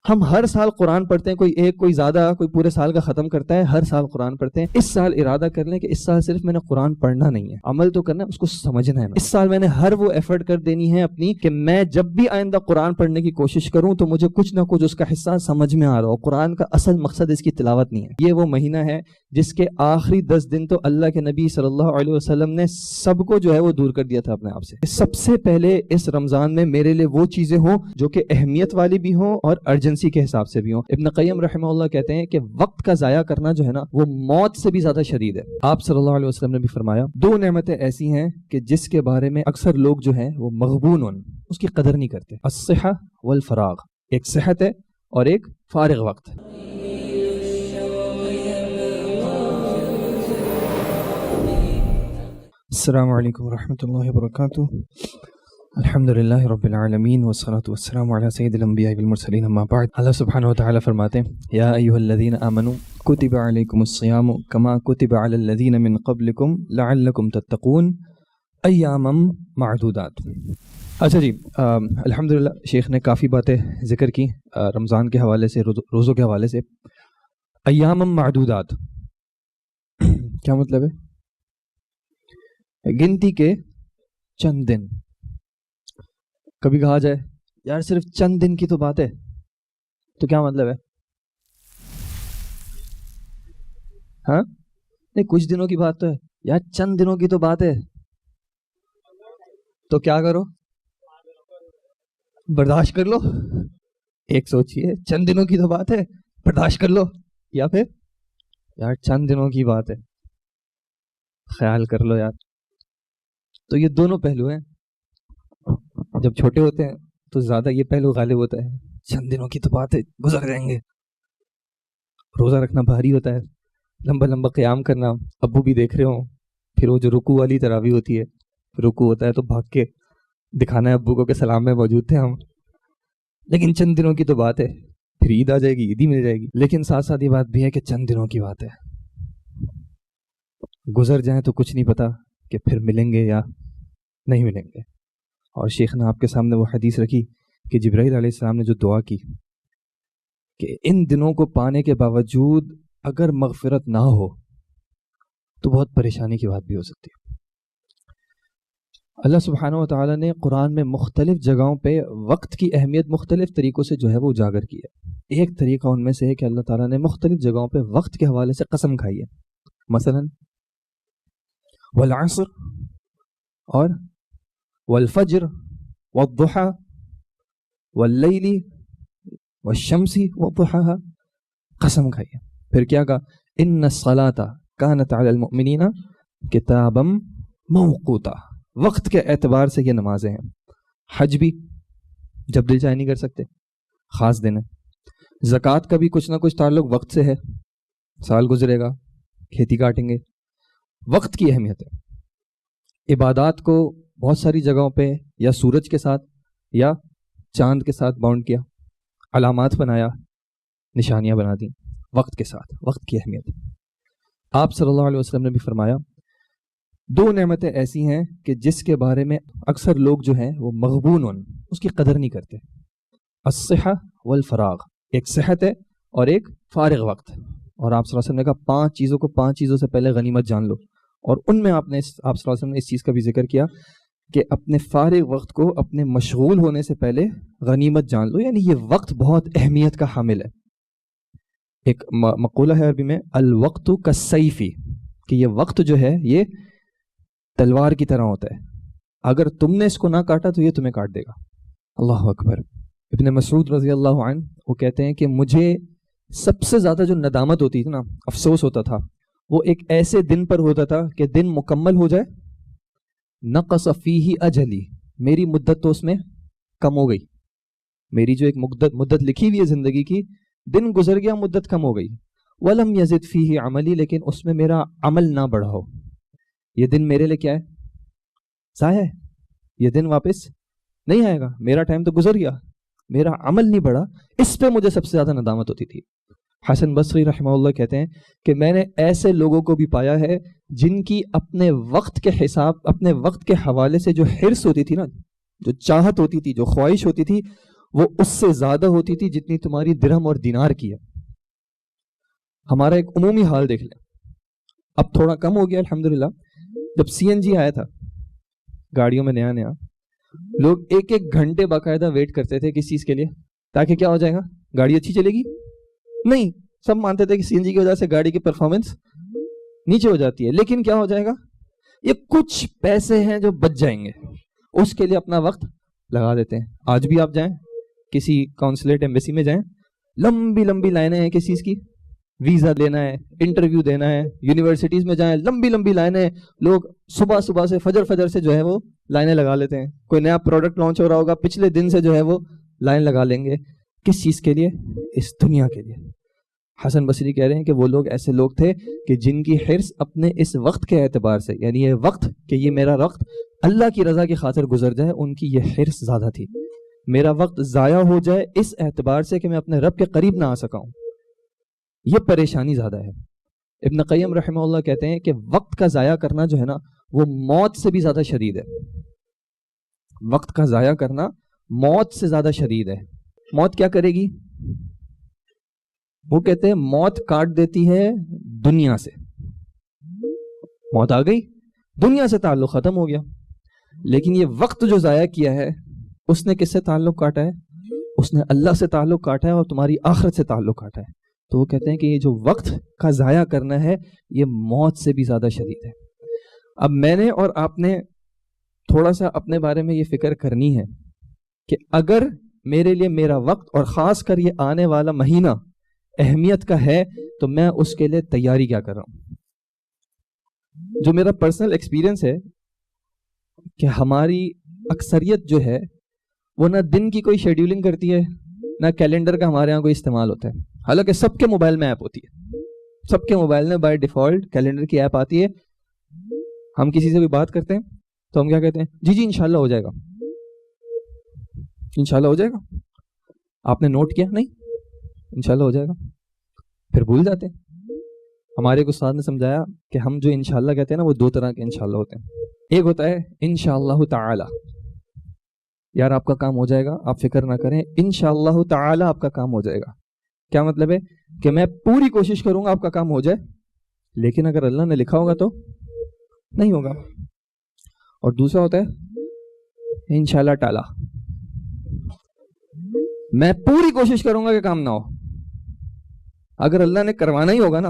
ہم ہر سال قرآن پڑھتے ہیں، کوئی زیادہ، کوئی پورے سال کا ختم کرتا ہے، ہر سال قرآن پڑھتے ہیں۔ اس سال ارادہ کر لیں کہ اس سال صرف میں نے قرآن پڑھنا نہیں ہے، عمل تو کرنا ہے، اس کو سمجھنا ہے۔ اس سال میں نے ہر وہ ایفرٹ کر دینی ہے اپنی کہ میں جب بھی آئندہ قرآن پڑھنے کی کوشش کروں تو مجھے کچھ نہ کچھ اس کا حصہ سمجھ میں آ رہا ہو۔ قرآن کا اصل مقصد اس کی تلاوت نہیں ہے۔ یہ وہ مہینہ ہے جس کے آخری 10 دن تو اللہ کے نبی صلی اللہ علیہ وسلم نے سب کو جو ہے وہ دور کر دیا تھا اپنے آپ سے۔ سب سے پہلے اس رمضان میں میرے لیے وہ چیزیں ہوں جو کہ اہمیت والی بھی ہوں اور ارجنسی کے حساب سے بھی ہوں۔ ابن قیم رحمہ اللہ کہتے ہیں کہ وقت کا ضائع کرنا جو ہے نا وہ موت سے بھی زیادہ شدید ہے۔ آپ صلی اللہ علیہ وسلم نے بھی فرمایا 2 نعمتیں ایسی ہیں کہ جس کے بارے میں اکثر لوگ جو ہیں وہ مغبون اس کی قدر نہیں کرتے، الصحہ والفراغ، ایک صحت ہے اور ایک فارغ وقت۔ السلام علیکم ورحمۃ اللہ وبرکاتہ۔ الحمدللہ رب العالمین والصلاة والسلام علی سید الانبیاء والمرسلین، اما بعد۔ اللہ سبحانہ وتعالی فرماتے ہیں یا ایھا الذین آمنوا کتب علیکم الصیام کما کتب علی الذین من قبلکم لعلکم تتقون ایاما معدودات۔ اچھا جی، الحمدللہ شیخ نے کافی باتیں ذکر کی رمضان کے حوالے سے، روزوں کے حوالے سے۔ ایاما معدودات کیا مطلب ہے؟ گنتی کے چند دن۔ کبھی کہا جائے یار صرف چند دن کی تو بات ہے، تو کیا مطلب ہے؟ ہاں نہیں، کچھ دنوں کی بات تو ہے یار، چند دنوں کی تو بات ہے، تو کیا کرو؟ برداشت کر لو۔ ایک سوچیے، چند دنوں کی تو بات ہے، برداشت کر لو، یا پھر یار چند دنوں کی بات ہے، خیال کر لو یار۔ تو یہ دونوں پہلو ہیں۔ جب چھوٹے ہوتے ہیں تو زیادہ یہ پہلو غالب ہوتا ہے، چند دنوں کی تو بات ہے، گزر جائیں گے۔ روزہ رکھنا بھاری ہوتا ہے، لمبا لمبا قیام کرنا، ابو بھی دیکھ رہے ہوں، پھر وہ جو رکوع والی تراویح ہوتی ہے، رکوع ہوتا ہے تو بھاگ کے دکھانا ہے ابو کو کہ سلام میں موجود تھے ہم۔ لیکن چند دنوں کی تو بات ہے، پھر عید آ جائے گی، عید ہی مل جائے گی۔ لیکن ساتھ ساتھ یہ بات بھی ہے کہ چند دنوں کی بات ہے، گزر جائیں تو کچھ نہیں پتا کہ پھر ملیں گے یا نہیں ملیں گے۔ اور شیخ نے آپ کے سامنے وہ حدیث رکھی کہ جبرائیل علیہ السلام نے جو دعا کی کہ ان دنوں کو پانے کے باوجود اگر مغفرت نہ ہو تو بہت پریشانی کی بات بھی ہو سکتی ہے۔ اللہ سبحانہ و تعالیٰ نے قرآن میں مختلف جگہوں پہ وقت کی اہمیت مختلف طریقوں سے جو ہے وہ اجاگر کی ہے۔ ایک طریقہ ان میں سے ہے کہ اللہ تعالیٰ نے مختلف جگہوں پہ وقت کے حوالے سے قسم کھائی ہے، مثلا والعصر اور والفجر والضحى واللیل والشمس وضحاها، قسم کھائی ہے۔ پھر کیا کہا؟ ان الصلاۃ کانت علی المؤمنین کتابا موقوتا، وقت کے اعتبار سے یہ نمازیں ہیں۔ حج بھی جب دل چاہے نہیں کر سکتے، خاص دن ہے۔ زکوٰۃ کا بھی کچھ نہ کچھ تعلق وقت سے ہے، سال گزرے گا، کھیتی کاٹیں گے، وقت کی اہمیت ہے۔ عبادات کو بہت ساری جگہوں پہ یا سورج کے ساتھ یا چاند کے ساتھ باؤنڈ کیا، علامات بنایا، نشانیاں بنا دیں، وقت کے ساتھ، وقت کی اہمیت۔ آپ صلی اللہ علیہ وسلم نے بھی فرمایا 2 نعمتیں ایسی ہیں کہ جس کے بارے میں اکثر لوگ جو ہیں وہ مغبون اس کی قدر نہیں کرتے، الصحہ والفراغ، ایک صحت ہے اور ایک فارغ وقت۔ اور آپ صلی اللہ علیہ وسلم نے کہا 5 چیزوں کو 5 چیزوں سے پہلے غنیمت جان لو، اور ان میں آپ صلی اللہ علیہ وسلم نے اس چیز کا بھی ذکر کیا کہ اپنے فارغ وقت کو اپنے مشغول ہونے سے پہلے غنیمت جان لو، یعنی یہ وقت بہت اہمیت کا حامل ہے۔ ایک مقولہ ہے عربی میں الوقت کالسیف، کہ یہ وقت جو ہے یہ تلوار کی طرح ہوتا ہے، اگر تم نے اس کو نہ کاٹا تو یہ تمہیں کاٹ دے گا۔ اللہ اکبر۔ ابن مسعود رضی اللہ عنہ وہ کہتے ہیں کہ مجھے سب سے زیادہ جو ندامت ہوتی تھی نا، افسوس ہوتا تھا، وہ ایک ایسے دن پر ہوتا تھا کہ دن مکمل ہو جائے، نقص فیہ اجلی، میری مدت تو اس میں کم ہو گئی، میری جو ایک مدت لکھی ہوئی ہے زندگی کی، دن گزر گیا، مدت کم ہو گئی، ولم یزد فیہ عملی، لیکن اس میں میرا عمل نہ بڑھا ہو، یہ دن میرے لیے کیا ہے؟ ضائع ہے، یہ دن واپس نہیں آئے گا، میرا ٹائم تو گزر گیا، میرا عمل نہیں بڑھا، اس پہ مجھے سب سے زیادہ ندامت ہوتی تھی۔ حسن بصری رحمہ اللہ کہتے ہیں کہ میں نے ایسے لوگوں کو بھی پایا ہے جن کی اپنے وقت کے حساب، اپنے وقت کے حوالے سے جو حرص ہوتی تھی نا، جو چاہت ہوتی تھی، جو خواہش ہوتی تھی، وہ اس سے زیادہ ہوتی تھی جتنی تمہاری درہم اور دینار کی ہے. ہمارا ایک عمومی حال دیکھ لیں, اب تھوڑا کم ہو گیا الحمدللہ. جب سی این جی آیا تھا گاڑیوں میں نیا نیا, لوگ ایک ایک گھنٹے باقاعدہ ویٹ کرتے تھے کس چیز کے لیے, تاکہ کیا ہو جائے گا, گاڑی اچھی چلے گی. نہیں, سب مانتے تھے کہ سی این جی کی وجہ سے گاڑی کی پرفارمنس نیچے ہو جاتی ہے, لیکن کیا ہو جائے گا, یہ کچھ پیسے ہیں جو بچ جائیں گے, اس کے لیے اپنا وقت لگا دیتے ہیں. آج بھی آپ جائیں کسی کونسلیٹ ایمبیسی میں جائیں, لمبی لمبی لائنیں ہیں کس چیز کی, ویزا لینا ہے, انٹرویو دینا ہے. یونیورسٹیز میں جائیں, لمبی لمبی لائنیں, لوگ صبح صبح سے فجر سے جو ہے وہ لائنیں لگا لیتے ہیں. کوئی نیا پروڈکٹ لانچ ہو رہا ہوگا, پچھلے دن سے جو ہے وہ لائن لگا لیں گے. کس چیز کے لیے, اس دنیا کے لیے. حسن بصری کہہ رہے ہیں کہ وہ لوگ ایسے لوگ تھے کہ جن کی حرص اپنے اس وقت کے اعتبار سے, یعنی یہ وقت کہ یہ میرا وقت اللہ کی رضا کی خاطر گزر جائے, ان کی یہ حرص زیادہ تھی. میرا وقت ضائع ہو جائے اس اعتبار سے کہ میں اپنے رب کے قریب نہ آ سکاؤں, یہ پریشانی زیادہ ہے. ابن قیم رحمہ اللہ کہتے ہیں کہ وقت کا ضائع کرنا جو ہے نا وہ موت سے بھی زیادہ شدید ہے. وقت کا ضائع کرنا موت سے زیادہ شدید ہے. موت کیا کرے گی؟ وہ کہتے ہیں موت کاٹ دیتی ہے دنیا سے. موت آ گئی, دنیا سے تعلق ختم ہو گیا. لیکن یہ وقت جو ضائع کیا ہے اس نے کس سے تعلق کاٹا ہے؟ اس نے اللہ سے تعلق کاٹا ہے اور تمہاری آخرت سے تعلق کاٹا ہے. تو وہ کہتے ہیں کہ یہ جو وقت کا ضائع کرنا ہے یہ موت سے بھی زیادہ شدید ہے. اب میں نے اور آپ نے تھوڑا سا اپنے بارے میں یہ فکر کرنی ہے کہ اگر میرے لیے میرا وقت اور خاص کر یہ آنے والا مہینہ اہمیت کا ہے تو میں اس کے لیے تیاری کیا کر رہا ہوں. جو میرا پرسنل ایکسپیرینس ہے کہ ہماری اکثریت جو ہے وہ نہ دن کی کوئی شیڈیولنگ کرتی ہے, نہ کیلنڈر کا ہمارے ہاں کوئی استعمال ہوتا ہے. حالانکہ سب کے موبائل میں ایپ ہوتی ہے, سب کے موبائل میں بائی ڈیفالٹ کیلنڈر کی ایپ آتی ہے. ہم کسی سے بھی بات کرتے ہیں تو ہم کیا کہتے ہیں, جی انشاءاللہ ہو جائے گا, انشاءاللہ ہو جائے گا. آپ نے نوٹ کیا؟ نہیں, انشاءاللہ ہو جائے گا, پھر بھول جاتے ہیں. ہمارے ایک استاد نے سمجھایا کہ ہم جو انشاءاللہ کہتے ہیں نا وہ دو طرح کے انشاءاللہ ہوتے ہیں. ایک ہوتا ہے انشاءاللہ تعالی, یار آپ کا کام ہو جائے گا, آپ فکر نہ کریں, انشاءاللہ تعالی آپ کا کام ہو جائے گا. کیا مطلب ہے کہ میں پوری کوشش کروں گا آپ کا کام ہو جائے, لیکن اگر اللہ نے لکھا ہوگا تو نہیں ہوگا. اور دوسرا ہوتا ہے انشاءاللہ تعالی, میں پوری کوشش کروں گا کہ کام نہ ہو, اگر اللہ نے کروانا ہی ہوگا نا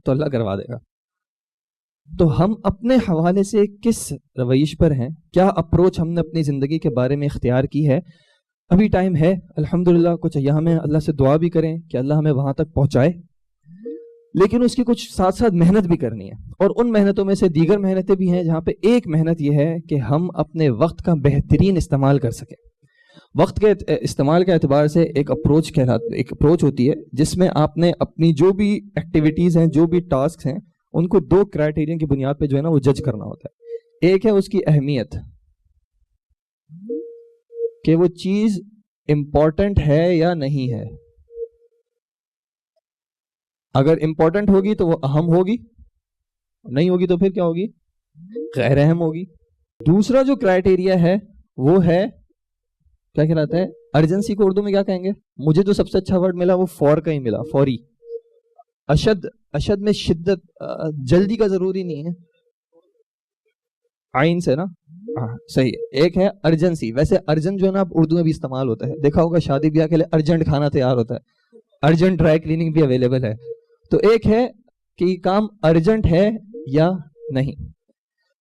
تو اللہ کروا دے گا. تو ہم اپنے حوالے سے کس رویش پر ہیں, کیا اپروچ ہم نے اپنی زندگی کے بارے میں اختیار کی ہے؟ ابھی ٹائم ہے الحمدللہ, کچھ ایام میں اللہ سے دعا بھی کریں کہ اللہ ہمیں وہاں تک پہنچائے, لیکن اس کی کچھ ساتھ ساتھ محنت بھی کرنی ہے. اور ان محنتوں میں سے دیگر محنتیں بھی ہیں جہاں پہ ایک محنت یہ ہے کہ ہم اپنے وقت کا بہترین استعمال کر سکیں. وقت کے استعمال کے اعتبار سے ایک اپروچ ہوتی ہے جس میں آپ نے اپنی جو بھی ایکٹیویٹیز ہیں, جو بھی ٹاسک ہیں, ان کو دو کرائٹیریا کی بنیاد پہ جو ہے نا وہ جج کرنا ہوتا ہے. ایک ہے اس کی اہمیت, کہ وہ چیز امپورٹنٹ ہے یا نہیں ہے. اگر امپورٹنٹ ہوگی تو وہ اہم ہوگی, نہیں ہوگی تو پھر کیا ہوگی, غیر اہم ہوگی. دوسرا جو کرائٹیریا ہے وہ ہے کیا کہلاتا ہے, ارجنسی کو اردو میں کیا کہیں گے؟ مجھے جو سب سے اچھا ورڈ ملا وہ فور کا ہی ملا, فوری. اشد میں شدت, جلدی کا ضروری نہیں ہے, عین سے نا, صحیح. ایک ہے ارجنسی, ویسے ارجنٹ جو ہے نا اردو میں بھی استعمال ہوتا ہے, دیکھا ہوگا شادی بیاہ کے لیے ارجنٹ کھانا تیار ہوتا ہے, ارجنٹ ڈرائی کلیننگ بھی اویلیبل ہے. تو ایک ہے کہ یہ کام ارجنٹ ہے یا نہیں.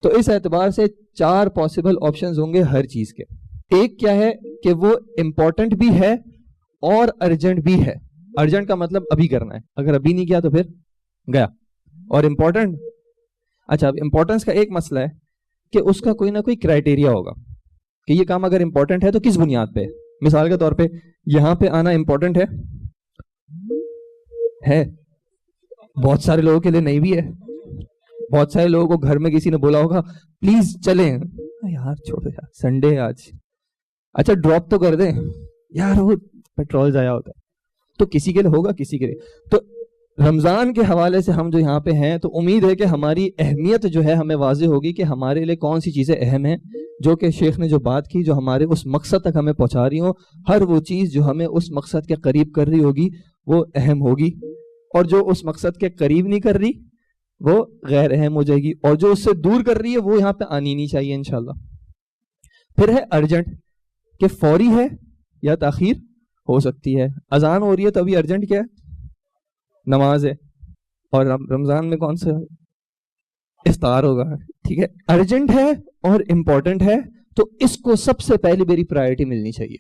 تو اس اعتبار سے 4 پاسبل آپشنز ہوں گے ہر چیز کے. ایک کیا ہے کہ وہ امپورٹنٹ بھی ہے اور ارجنٹ بھی ہے. ارجنٹ کا مطلب ابھی کرنا ہے, اگر ابھی نہیں کیا تو پھر گیا. اور امپورٹنٹ, اچھا اب امپورٹنس کا ایک مسئلہ ہے کہ اس کا کوئی نہ کوئی کرائٹیریا ہوگا کہ یہ کام اگر امپورٹنٹ ہے تو کس بنیاد پہ. مثال کے طور پہ یہاں پہ آنا امپورٹنٹ ہے, بہت سارے لوگوں کے لیے نہیں بھی ہے. بہت سارے لوگوں کو گھر میں کسی نے بولا ہوگا پلیز چلیں, یار چھوڑو یار سنڈے ہے آج, اچھا ڈراپ تو کر دیں, یار وہ پیٹرول ضائع ہوتا ہے. تو کسی کے لیے ہوگا, کسی کے لیے. تو رمضان کے حوالے سے ہم جو یہاں پہ ہیں تو امید ہے کہ ہماری اہمیت جو ہے ہمیں واضح ہوگی کہ ہمارے لیے کون سی چیزیں اہم ہیں، جو کہ شیخ نے جو بات کی جو ہمارے اس مقصد تک ہمیں پہنچا رہی ہوں، ہر وہ چیز جو ہمیں اس مقصد کے قریب کر رہی ہوگی وہ اہم ہوگی، اور جو اس مقصد کے قریب نہیں کر رہی وہ غیر اہم ہو جائے گی، اور جو اس سے دور کر رہی ہے وہ یہاں پہ آنی نہیں چاہیے انشاءاللہ۔ پھر ہے ارجنٹ، کہ فوری ہے یا تاخیر ہو سکتی ہے۔ اذان ہو رہی ہے تو ابھی ارجنٹ کیا ہے؟ نماز ہے، اور رمضان میں کون سا افطار ہوگا، ٹھیک ہے۔ ارجنٹ ہے اور امپورٹنٹ ہے تو اس کو سب سے پہلے میری پرائرٹی ملنی چاہیے۔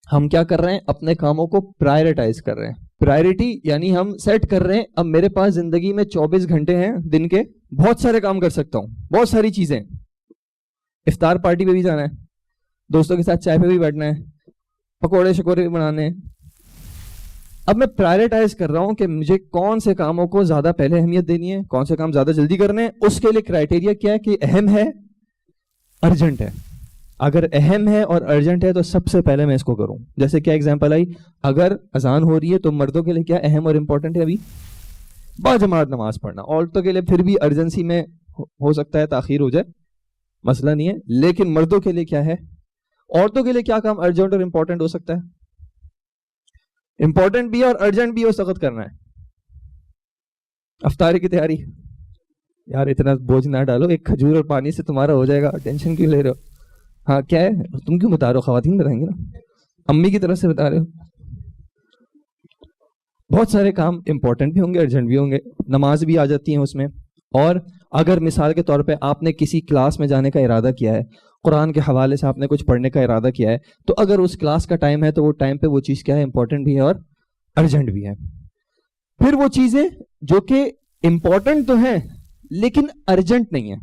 ہم کیا کر رہے ہیں؟ اپنے کاموں کو پرائرٹائز کر رہے ہیں۔ پرائرٹی یعنی ہم سیٹ کر رہے ہیں اب میرے پاس زندگی میں 24 گھنٹے ہیں دن کے، بہت سارے کام کر سکتا ہوں، بہت ساری چیزیں، افطار پارٹی پہ بھی جانا ہے، دوستوں کے ساتھ چائے پہ بھی بیٹھنا ہے، پکوڑے شکوڑے بھی بنانے ہیں۔ اب میں پرائرٹائز کر رہا ہوں کہ مجھے کون سے کاموں کو زیادہ پہلے اہمیت دینی ہے، کون سے کام زیادہ جلدی کرنے ہیں۔ اس کے لیے کرائٹیریا کیا ہے کہ اہم ہے، ارجنٹ ہے۔ اگر اہم ہے اور ارجنٹ ہے تو سب سے پہلے میں اس کو کروں۔ جیسے کیا ایگزامپل آئی، اگر اذان ہو رہی ہے تو مردوں کے لیے کیا اہم اور امپورٹنٹ ہے؟ ابھی باجماعت نماز پڑھنا۔ عورتوں کے لیے پھر بھی ارجنسی میں ہو سکتا ہے تاخیر ہو جائے، مسئلہ نہیں ہے، لیکن مردوں کے لیے کیا ہے؟ عورتوں کے لیے کیا کام ارجنٹ اور امپورٹنٹ ہو سکتا ہے؟ امپورٹنٹ بھی اور ارجنٹ بھی ہو سخت کرنا ہے۔ افطاری کی تیاری، یار اتنا بوجھ نہ ڈالو، ایک کھجور اور پانی سے تمہارا ہو جائے گا، ٹینشن کیوں لے رہے ہو؟ ہاں کیا ہے، تم کیوں بتا رہے ہو؟ خواتین بتائیں گے نا، امی کی طرف سے بتا رہے ہو۔ بہت سارے کام امپورٹنٹ بھی ہوں گے، ارجنٹ بھی ہوں گے، نماز بھی آ جاتی ہیں اس میں۔ اور اگر مثال کے طور پہ آپ نے کسی کلاس میں جانے کا ارادہ کیا ہے، قرآن کے حوالے سے آپ نے کچھ پڑھنے کا ارادہ کیا ہے، تو اگر اس کلاس کا ٹائم ہے تو وہ ٹائم پہ وہ چیز کیا ہے؟ امپورٹنٹ بھی ہے اور ارجنٹ بھی ہے۔ پھر وہ چیزیں جو کہ امپورٹنٹ تو ہیں لیکن ارجنٹ نہیں ہے،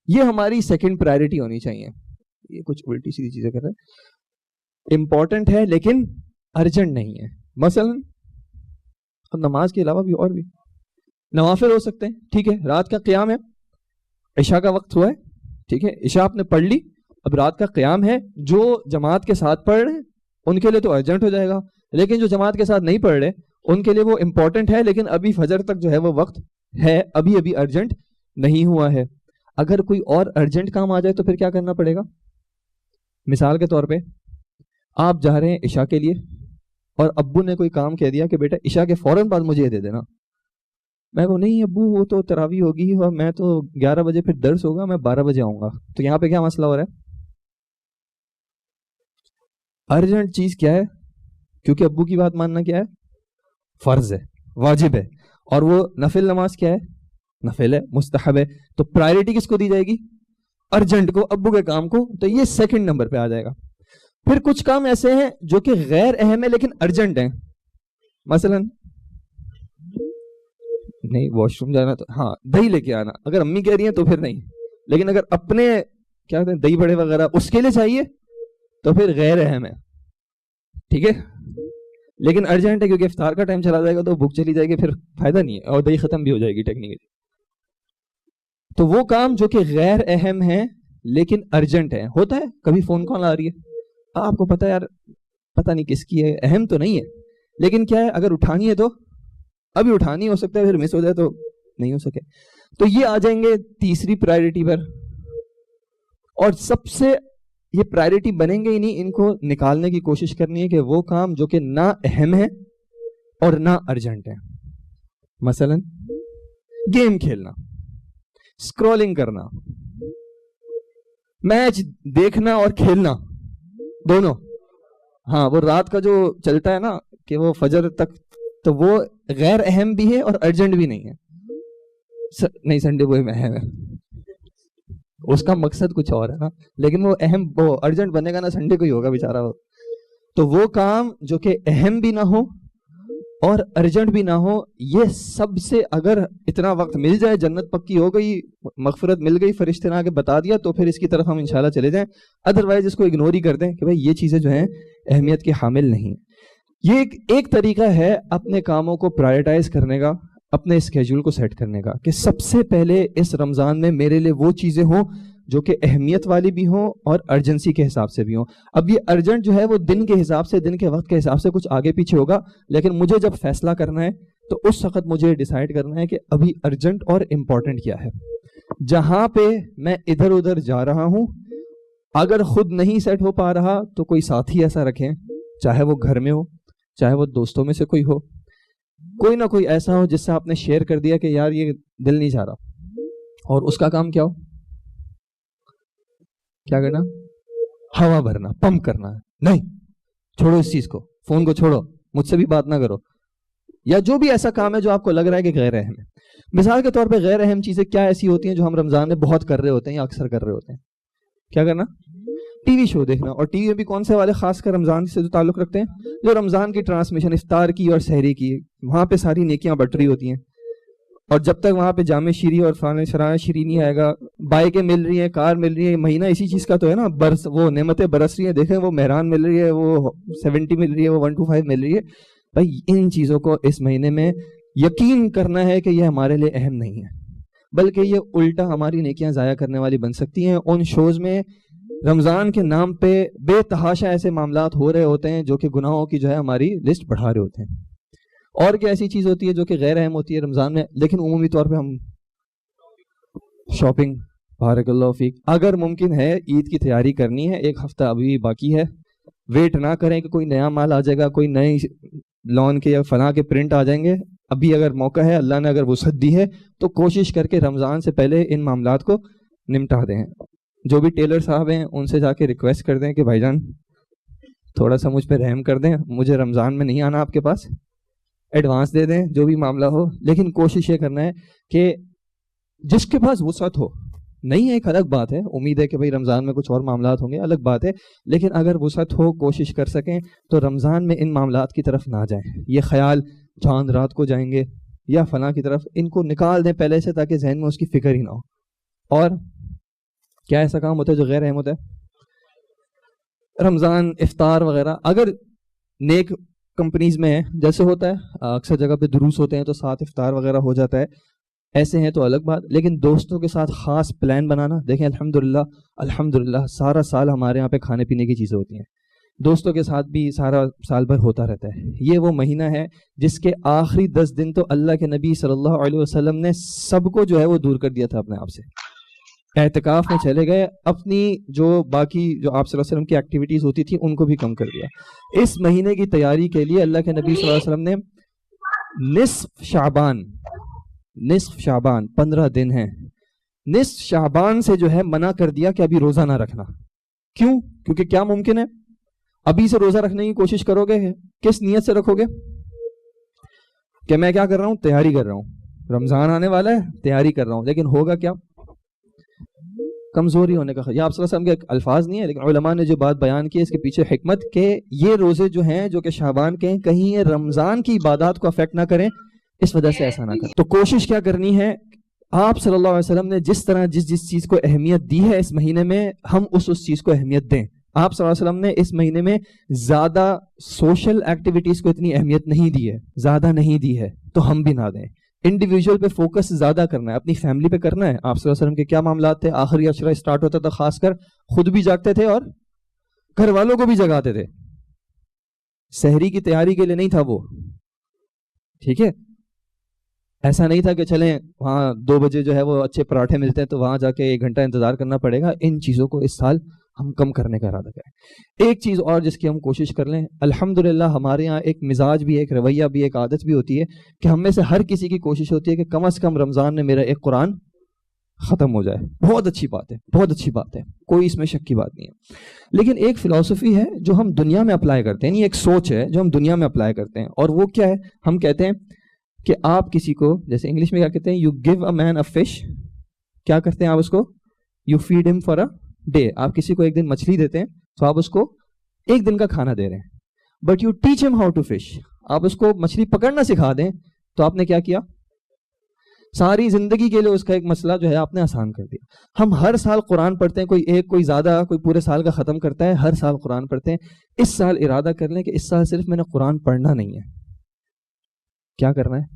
یہ ہماری سیکنڈ پرائرٹی ہونی چاہیے۔ یہ کچھ الٹی سیدھی چیزیں کر رہے ہیں، امپورٹنٹ ہے لیکن ارجنٹ نہیں ہے۔ مثلا نماز کے علاوہ بھی اور بھی نوافل ہو سکتے ہیں، ٹھیک ہے، رات کا قیام ہے، عشاء کا وقت ہوا ہے، ٹھیک ہے، عشاء آپ نے پڑھ لی، اب رات کا قیام ہے، جو جماعت کے ساتھ پڑھ رہے ہیں ان کے لیے تو ارجنٹ ہو جائے گا، لیکن جو جماعت کے ساتھ نہیں پڑھ رہے ان کے لیے وہ امپورٹنٹ ہے، لیکن ابھی فجر تک جو ہے وہ وقت ہے، ابھی ارجنٹ نہیں ہوا ہے۔ اگر کوئی اور ارجنٹ کام آ جائے تو پھر کیا کرنا پڑے گا؟ مثال کے طور پہ آپ جا رہے ہیں عشاء کے لیے اور ابو نے کوئی کام کہہ دیا کہ بیٹا عشاء کے فوراً بعد مجھے یہ دے دینا۔ میں کہوں نہیں ابو وہ تو تراویح ہوگی اور میں تو 11 بجے پھر درس ہوگا، میں 12 بجے آؤں گا۔ تو یہاں پہ کیا مسئلہ ہو رہا ہے؟ ارجنٹ چیز کیا ہے؟ کیونکہ ابو کی بات ماننا کیا ہے؟ فرض ہے، واجب ہے، اور وہ نفل نماز کیا ہے؟ نفل ہے، مستحب ہے۔ تو پرائرٹی کس کو دی جائے گی؟ ارجنٹ کو، ابو کے کام کو، تو یہ سیکنڈ نمبر پہ آ جائے گا۔ پھر کچھ کام ایسے ہیں جو کہ غیر اہم ہے لیکن ارجنٹ ہیں، مثلا نہیں واش روم جانا تو ہاں دہی لے کے آنا، اگر امی کہہ رہی ہیں تو پھر نہیں، لیکن اگر اپنے کیا کہتے ہیں دہی بڑے وغیرہ اس کے لیے چاہیے تو پھر غیر اہم ہے، ٹھیک ہے، لیکن ارجنٹ ہے کیونکہ افطار کا ٹائم چلا جائے گا تو بھوک چلی جائے گی، پھر فائدہ نہیں ہے، اور دہی ختم بھی ہو جائے گی ٹیکنیکلی۔ تو وہ کام جو کہ غیر اہم ہیں لیکن ارجنٹ ہے، ہوتا ہے کبھی فون کال آ رہی ہے، آپ کو پتا ہے یار پتہ نہیں کس کی ہے، اہم تو نہیں ہے لیکن کیا ہے اگر اٹھانی ہے تو ابھی اٹھانی، ہو سکتا ہے پھر مس ہو جائے تو نہیں ہو سکے، تو یہ آ جائیں گے تیسری پرائرٹی پر۔ اور سب سے یہ پرائرٹی بنیں گے ہی نہیں، ان کو نکالنے کی کوشش کرنی ہے کہ وہ کام جو کہ نہ اہم ہے اور نہ ارجنٹ ہے، مثلا گیم کھیلنا، اسکرولنگ کرنا، میچ دیکھنا اور کھیلنا دونوں، ہاں وہ رات کا جو چلتا ہے نا کہ وہ فجر تک، تو وہ غیر اہم بھی ہے اور ارجنٹ بھی نہیں ہے۔ نہیں سنڈے کو اہم ہے، اس کا مقصد کچھ اور ہے نا، لیکن وہ اہم وہ ارجنٹ بنے گا نا سنڈے کو ہی ہوگا بیچارہ وہ۔ تو وہ کام جو کہ اہم بھی نہ ہو اور ارجنٹ بھی نہ ہو، یہ سب سے اگر اتنا وقت مل جائے، جنت پکی ہو گئی، مغفرت مل گئی، فرشتے نے آ کے بتا دیا، تو پھر اس کی طرف ہم انشاءاللہ چلے جائیں، ادروائز اس کو اگنور ہی کر دیں کہ بھائی یہ چیزیں جو ہیں اہمیت کے حامل نہیں۔ یہ ایک طریقہ ہے اپنے کاموں کو پرائرٹائز کرنے کا، اپنے اسکیجول کو سیٹ کرنے کا، کہ سب سے پہلے اس رمضان میں میرے لیے وہ چیزیں ہوں جو کہ اہمیت والی بھی ہوں اور ارجنسی کے حساب سے بھی ہوں. اب یہ ارجنٹ جو ہے وہ دن کے حساب سے، دن کے وقت کے حساب سے کچھ آگے پیچھے ہوگا، لیکن مجھے جب فیصلہ کرنا ہے تو اس وقت مجھے ڈیسائیڈ کرنا ہے کہ ابھی ارجنٹ اور امپورٹنٹ کیا ہے. جہاں پہ میں ادھر ادھر جا رہا ہوں، اگر خود نہیں سیٹ ہو پا رہا تو کوئی ساتھی ایسا رکھیں، چاہے وہ گھر میں ہو، چاہے وہ دوستوں میں سے کوئی ہو، کوئی نہ کوئی ایسا ہو جس سے آپ نے شیئر کر دیا کہ یار یہ دل نہیں چاہ رہا، اور اس کا کام کیا ہو، کیا کرنا، ہوا بھرنا، پمپ کرنا ہے. نہیں، چھوڑو اس چیز کو، فون کو چھوڑو، مجھ سے بھی بات نہ کرو، یا جو بھی ایسا کام ہے جو آپ کو لگ رہا ہے کہ غیر اہم ہے. مثال کے طور پہ غیر اہم چیزیں کیا ایسی ہوتی ہیں جو ہم رمضان میں بہت کر رہے ہوتے ہیں یا اکثر کر رہے ہوتے ہیں؟ کیا کرنا؟ ٹی وی شو دیکھنا. اور ٹی وی میں بھی کون سے والے خاص کر رمضان سے جو تعلق رکھتے ہیں؟ جو رمضان کی ٹرانسمیشن افطار کی اور سحری کی، وہاں پہ ساری نیکیاں بٹ رہی ہوتی ہیں. اور جب تک وہاں پہ جامع شیری اور فلانا شرانہ شیری نہیں آئے گا، بائکیں مل رہی ہیں، کار مل رہی ہے، مہینہ اسی چیز کا تو ہے نا، برس وہ نعمتیں برس رہی ہیں. دیکھیں وہ مہران مل رہی ہے، وہ 70 مل رہی ہے، وہ 125 مل رہی ہے. بھائی ان چیزوں کو اس مہینے میں یقین کرنا ہے کہ یہ ہمارے لیے اہم نہیں ہے، بلکہ یہ الٹا ہماری نیکیاں ضائع کرنے والی بن سکتی ہیں. ان شوز میں رمضان کے نام پہ بے تحاشا ایسے معاملات ہو رہے ہوتے ہیں جو کہ گناہوں کی جو ہے ہماری لسٹ بڑھا رہے ہوتے ہیں. اور کیا ایسی چیز ہوتی ہے جو کہ غیر اہم ہوتی ہے رمضان میں، لیکن عمومی طور پہ ہم شاپنگ، بارک اللہ فیک، اگر ممکن ہے عید کی تیاری کرنی ہے، 1 ہفتہ ابھی باقی ہے، ویٹ نہ کریں کہ کوئی نیا مال آ جائے گا، کوئی نئی لون کے یا فلاں کے پرنٹ آ جائیں گے. ابھی اگر موقع ہے، اللہ نے اگر وسعت دی ہے تو کوشش کر کے رمضان سے پہلے ان معاملات کو نمٹا دیں. جو بھی ٹیلر صاحب ہیں ان سے جا کے ریکویسٹ کر دیں کہ بھائی جان تھوڑا سا مجھ پہ رحم کر دیں، مجھے رمضان میں نہیں آنا آپ کے پاس، ایڈوانس دے دیں جو بھی معاملہ ہو. لیکن کوشش یہ کرنا ہے کہ جس کے پاس وسعت ہو، نہیں ہے ایک الگ بات ہے، امید ہے کہ بھائی رمضان میں کچھ اور معاملات ہوں گے، الگ بات ہے، لیکن اگر وسعت ہو کوشش کر سکیں تو رمضان میں ان معاملات کی طرف نہ جائیں. یہ خیال چاند رات کو جائیں گے یا فلاں کی طرف، ان کو نکال دیں پہلے سے تاکہ ذہن میں اس کی فکر ہی نہ ہو. اور کیا ایسا کام ہوتا ہے جو غیر اہم ہوتا ہے؟ رمضان افطار وغیرہ اگر نیک کمپنیز میں ہے، جیسے ہوتا ہے اکثر جگہ پہ دروس ہوتے ہیں تو ساتھ افطار وغیرہ ہو جاتا ہے، ایسے ہیں تو الگ بات. لیکن دوستوں کے ساتھ خاص پلان بنانا، دیکھیں الحمدللہ سارا سال ہمارے یہاں پہ کھانے پینے کی چیزیں ہوتی ہیں، دوستوں کے ساتھ بھی سارا سال بھر ہوتا رہتا ہے. یہ وہ مہینہ ہے جس کے آخری 10 دن تو اللہ کے نبی صلی اللہ علیہ وسلم نے سب کو جو ہے وہ دور کر دیا تھا اپنے آپ سے، اعتکاف میں چلے گئے، اپنی جو باقی جو آپ صلی اللہ علیہ وسلم کی ایکٹیویٹیز ہوتی تھی ان کو بھی کم کر دیا. اس مہینے کی تیاری کے لیے اللہ کے نبی صلی اللہ علیہ وسلم نے نصف شعبان 15 دن ہیں، نصف شعبان سے جو ہے منع کر دیا کہ ابھی روزہ نہ رکھنا. کیوں؟ کیونکہ کیا ممکن ہے ابھی سے روزہ رکھنے کی کوشش کرو گے، کس نیت سے رکھو گے کہ میں کیا کر رہا ہوں، تیاری کر رہا ہوں، رمضان آنے والا ہے تیاری کر رہا ہوں، لیکن ہوگا کیا؟ کمزوری ہونے کا. یہ آپ صلی اللہ علیہ وسلم کے الفاظ نہیں ہے، لیکن علماء نے جو بات بیان کی ہے اس کے پیچھے حکمت کہ یہ روزے جو ہیں جو کہ شعبان کے ہیں کہیں یہ رمضان کی عبادات کو افیکٹ نہ کریں، اس وجہ سے ایسا نہ کریں. تو کوشش کیا کرنی ہے، آپ صلی اللہ علیہ وسلم نے جس طرح جس چیز کو اہمیت دی ہے اس مہینے میں، ہم اس چیز کو اہمیت دیں. آپ صلی اللہ علیہ وسلم نے اس مہینے میں زیادہ سوشل ایکٹیویٹیز کو اتنی اہمیت نہیں دی ہے، زیادہ نہیں دی ہے، تو ہم بھی نہ دیں. انڈیویجول پہ فوکس زیادہ کرنا ہے، اپنی فیملی پہ کرنا ہے. آپ صلی اللہ علیہ وسلم کے کیا معاملات تھے؟ آخری عشرہ اسٹارٹ ہوتا تھا، خاص کر خود بھی جاگتے تھے اور گھر والوں کو بھی جگاتے تھے. سحری کی تیاری کے لیے نہیں تھا وہ، ٹھیک ہے، ایسا نہیں تھا کہ چلیں وہاں 2 بجے جو ہے وہ اچھے پراٹھے ملتے ہیں تو وہاں جا کے 1 گھنٹہ انتظار کرنا پڑے گا. ان چیزوں کو اس سال ہم کم کرنے کا ارادہ کریں. ایک چیز اور جس کی ہم کوشش کر لیں، الحمدللہ ہمارے یہاں ایک مزاج بھی، ایک رویہ بھی، ایک عادت بھی ہوتی ہے کہ ہم میں سے ہر کسی کی کوشش ہوتی ہے کہ کم از کم رمضان میں میرا ایک قرآن ختم ہو جائے. بہت اچھی بات ہے، بہت اچھی بات ہے، کوئی اس میں شک کی بات نہیں ہے. لیکن ایک فلسفی ہے جو ہم دنیا میں اپلائی کرتے ہیں، یعنی ایک سوچ ہے جو ہم دنیا میں اپلائی کرتے ہیں، اور وہ کیا ہے؟ ہم کہتے ہیں کہ آپ کسی کو، جیسے انگلش میں کیا کہتے ہیں، you give a man a fish, کیا کرتے ہیں آپ اس کو؟ You feed him for a day. آپ کسی کو ایک دن مچھلی دیتے ہیں تو آپ اس کو 1 دن کا کھانا دے رہے ہیں. بٹ یو ٹیچ ہم ہاؤ ٹو فش، آپ اس کو مچھلی پکڑنا سکھا دیں تو آپ نے کیا کیا؟ ساری زندگی کے لیے اس کا ایک مسئلہ جو ہے آپ نے آسان کر دیا. ہم ہر سال قرآن پڑھتے ہیں، کوئی زیادہ، کوئی پورے سال کا ختم کرتا ہے، ہر سال قرآن پڑھتے ہیں. اس سال ارادہ کر لیں کہ اس سال صرف میں نے قرآن پڑھنا نہیں ہے. کیا کرنا ہے؟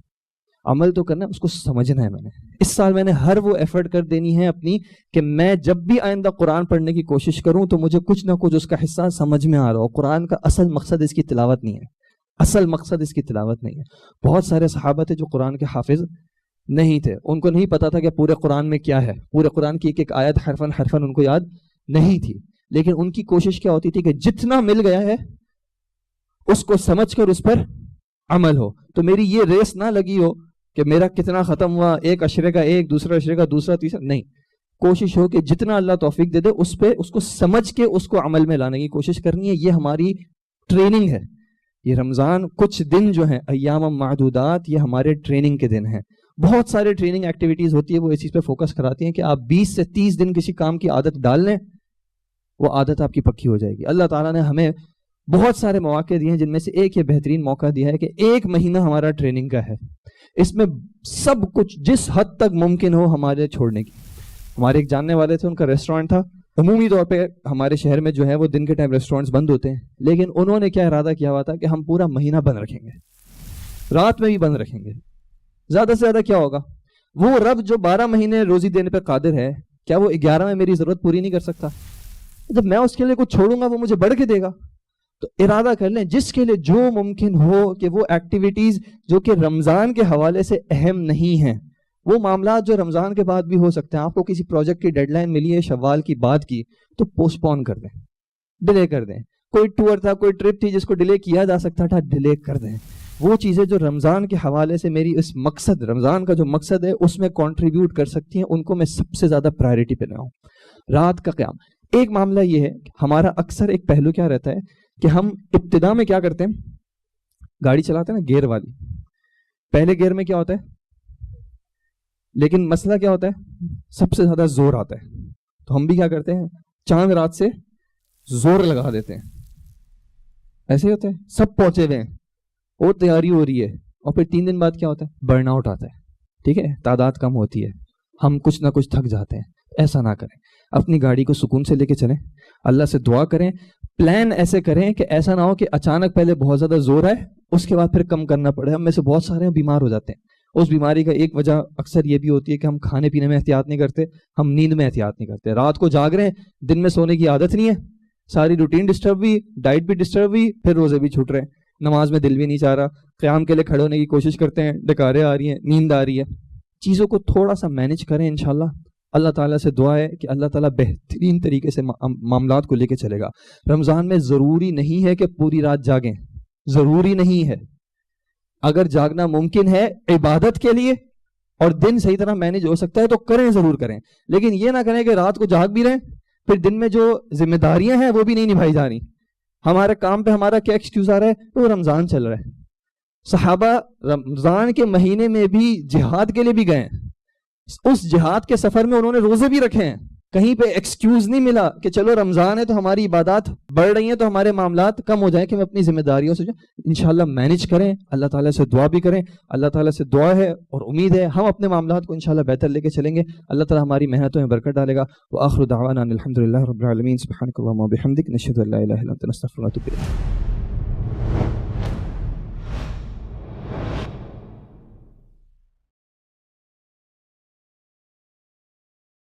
عمل تو کرنا ہے، اس کو سمجھنا ہے. میں نے اس سال میں نے ہر وہ ایفرٹ کر دینی ہے اپنی کہ میں جب بھی آئندہ قرآن پڑھنے کی کوشش کروں تو مجھے کچھ نہ کچھ اس کا حصہ سمجھ میں آ رہا ہو. قرآن کا اصل مقصد اس کی تلاوت نہیں ہے، اصل مقصد اس کی تلاوت نہیں ہے. بہت سارے صحابہ تھے جو قرآن کے حافظ نہیں تھے، ان کو نہیں پتا تھا کہ پورے قرآن میں کیا ہے، پورے قرآن کی ایک ایک آیت حرفاً حرفاً ان کو یاد نہیں تھی، لیکن ان کی کوشش کیا ہوتی تھی کہ جتنا مل گیا ہے اس کو سمجھ کر اس پر عمل ہو. تو میری یہ ریس نہ لگی ہو کہ میرا کتنا ختم ہوا، ایک اشرے کا ایک، دوسرا اشرے کا دوسرا، تیسرا، نہیں. کوشش ہو کہ جتنا اللہ توفیق دے دے اس پہ اس کو سمجھ کے اس کو عمل میں لانے کی کوشش کرنی ہے. یہ ہماری ٹریننگ ہے. یہ رمضان کچھ دن جو ہیں ایام معدودات، یہ ہمارے ٹریننگ کے دن ہیں. بہت سارے ٹریننگ ایکٹیویٹیز ہوتی ہے، وہ اس چیز پہ فوکس کراتی ہیں کہ آپ 20 سے 30 دن کسی کام کی عادت ڈال لیں، وہ عادت آپ کی پکی ہو جائے گی. اللہ تعالیٰ نے ہمیں بہت سارے مواقع دیے ہیں، جن میں سے ایک یہ بہترین موقع دیا ہے کہ 1 مہینہ ہمارا ٹریننگ کا ہے. اس میں سب کچھ جس حد تک ممکن ہو ہمارے چھوڑنے کی. ہمارے ایک جاننے والے تھے، ان کا ریسٹورینٹ تھا. عمومی طور پہ ہمارے شہر میں جو ہے وہ دن کے ٹائم ریسٹورینٹس بند ہوتے ہیں، لیکن انہوں نے کیا ارادہ کیا ہوا تھا کہ ہم پورا مہینہ بند رکھیں گے، رات میں بھی بند رکھیں گے. زیادہ سے زیادہ کیا ہوگا؟ وہ رب جو 12 مہینے روزی دینے پہ قادر ہے، کیا وہ 11 میں میری ضرورت پوری نہیں کر سکتا؟ جب میں اس کے لیے کچھ چھوڑوں گا وہ مجھے بڑھ کے دے گا. تو ارادہ کر لیں جس کے لیے جو ممکن ہو کہ وہ ایکٹیویٹیز جو کہ رمضان کے حوالے سے اہم نہیں ہیں، وہ معاملات جو رمضان کے بعد بھی ہو سکتے ہیں. آپ کو کسی پروجیکٹ کی ڈیڈ لائن ملی ہے شوال کی بعد کی، تو پوسٹ پون کر دیں، ڈیلے کر دیں. کوئی ٹور تھا، کوئی ٹرپ تھی جس کو ڈیلے کیا جا سکتا تھا، ڈیلے کر دیں. وہ چیزیں جو رمضان کے حوالے سے میری اس مقصد، رمضان کا جو مقصد ہے اس میں کنٹریبیوٹ کر سکتی ہیں، ان کو میں سب سے زیادہ پرائرٹی پہ لاؤں. رات کا قیام. ایک معاملہ یہ ہے کہ ہمارا اکثر ایک پہلو کیا رہتا ہے کہ ہم ابتدا میں کیا کرتے ہیں، گاڑی چلاتے ہیں نا گیئر والی، پہلے گیئر میں کیا ہوتا ہے، لیکن مسئلہ کیا ہوتا ہے، سب سے زیادہ زور آتا ہے. تو ہم بھی کیا کرتے ہیں، چاند رات سے زور لگا دیتے ہیں. ایسے ہی ہوتا ہے، سب پہنچے ہوئے ہیں اور تیاری ہو رہی ہے، اور پھر 3 دن بعد کیا ہوتا ہے، برن آؤٹ آتا ہے. ٹھیک ہے، تعداد کم ہوتی ہے، ہم کچھ نہ کچھ تھک جاتے ہیں. ایسا نہ کریں، اپنی گاڑی کو سکون سے لے کے چلیں، اللہ سے دعا کریں، پلان ایسے کریں کہ ایسا نہ ہو کہ اچانک پہلے بہت زیادہ زور آئے، اس کے بعد پھر کم کرنا پڑے. ہم میں سے بہت سارے بیمار ہو جاتے ہیں. اس بیماری کا ایک وجہ اکثر یہ بھی ہوتی ہے کہ ہم کھانے پینے میں احتیاط نہیں کرتے، ہم نیند میں احتیاط نہیں کرتے. رات کو جاگ رہے ہیں، دن میں سونے کی عادت نہیں ہے، ساری روٹین ڈسٹرب ہوئی، ڈائٹ بھی ڈسٹرب ہوئی، پھر روزے بھی چھوٹ رہے ہیں، نماز میں دل بھی نہیں چاہ رہا، قیام کے لیے کھڑے ہونے کی کوشش کرتے ہیں، ڈکاریں آ رہی ہیں، نیند آ رہی ہے. چیزوں کو تھوڑا سا مینیج کریں. انشاءاللہ اللہ تعالیٰ سے دعا ہے کہ اللہ تعالیٰ بہترین طریقے سے معاملات کو لے کے چلے گا. رمضان میں ضروری نہیں ہے کہ پوری رات جاگیں، ضروری نہیں ہے. اگر جاگنا ممکن ہے عبادت کے لیے اور دن صحیح طرح مینیج ہو سکتا ہے تو کریں، ضرور کریں. لیکن یہ نہ کریں کہ رات کو جاگ بھی رہیں، پھر دن میں جو ذمہ داریاں ہیں وہ بھی نہیں نبھائی جا رہی. ہمارے کام پہ ہمارا کیا ایکسکیوز آ رہا ہے، وہ رمضان چل رہا ہے. صحابہ رمضان کے مہینے میں بھی جہاد کے لیے بھی گئے، اس جہاد کے سفر میں انہوں نے روزے بھی رکھے ہیں. کہیں پہ ایکسکیوز نہیں ملا کہ چلو رمضان ہے تو ہماری عبادات بڑھ رہی ہیں تو ہمارے معاملات کم ہو جائیں کہ ہم اپنی ذمہ داریوں سے انشاءاللہ مینیج کریں. اللہ تعالیٰ سے دعا بھی کریں. اللہ تعالیٰ سے دعا ہے اور امید ہے ہم اپنے معاملات کو انشاءاللہ بہتر لے کے چلیں گے. اللہ تعالیٰ ہماری محنتوں میں برکت ڈالے گا. وآخر دعوانا الحمدللہ رب العالمین. سبحانک اللہم و بحمدک، نشہد ان لا الہ الا انت، نستغفرک و نتوب الیک.